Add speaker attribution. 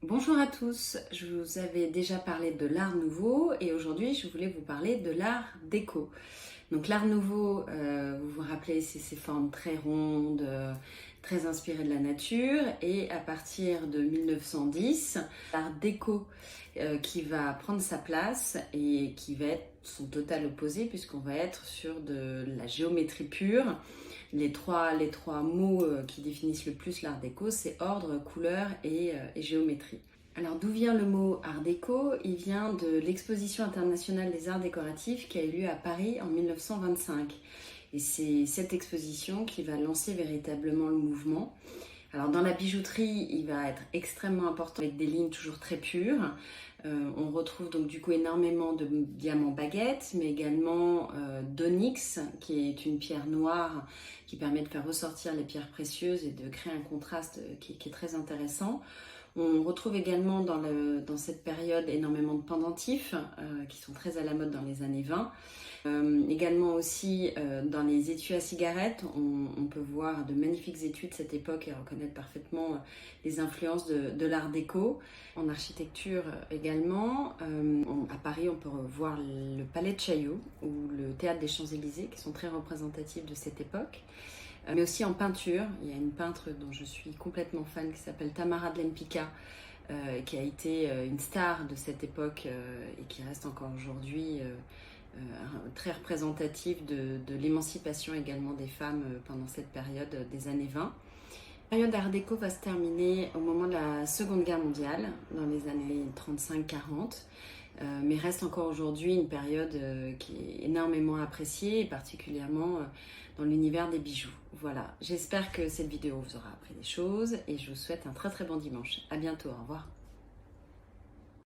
Speaker 1: Bonjour à tous, je vous avais déjà parlé de l'art nouveau et aujourd'hui je voulais vous parler de l'art déco. Donc l'art nouveau, vous vous rappelez, c'est ces formes très rondes, très inspirées de la nature, et à partir de 1910, l'art déco qui va prendre sa place et qui va être son total opposé puisqu'on va être sur de la géométrie pure. Les trois mots qui définissent le plus l'art déco, c'est ordre, couleur et géométrie. Alors d'où vient le mot art déco? Il vient de l'exposition internationale des arts décoratifs qui a eu lieu à Paris en 1925. Et c'est cette exposition qui va lancer véritablement le mouvement. Alors dans la bijouterie, il va être extrêmement important avec des lignes toujours très pures. On retrouve donc du coup énormément de diamants baguettes, mais également d'onyx, qui est une pierre noire qui permet de faire ressortir les pierres précieuses et de créer un contraste qui est très intéressant. On retrouve également dans cette période énormément de pendentifs qui sont très à la mode dans les années 20. Également aussi dans les étuis à cigarettes, on peut voir de magnifiques étuis de cette époque et reconnaître parfaitement les influences de l'art déco. En architecture également, à Paris on peut voir le Palais de Chaillot ou le Théâtre des Champs-Élysées qui sont très représentatifs de cette époque. Mais aussi en peinture, il y a une peintre dont je suis complètement fan qui s'appelle Tamara de Lempicka, qui a été une star de cette époque et qui reste encore aujourd'hui très représentative de l'émancipation également des femmes pendant cette période des années 20. La période art déco va se terminer au moment de la Seconde Guerre mondiale, dans les années 35-40, mais reste encore aujourd'hui une période qui est énormément appréciée, et particulièrement dans l'univers des bijoux. Voilà, j'espère que cette vidéo vous aura appris des choses et je vous souhaite un très très bon dimanche. À bientôt, au revoir.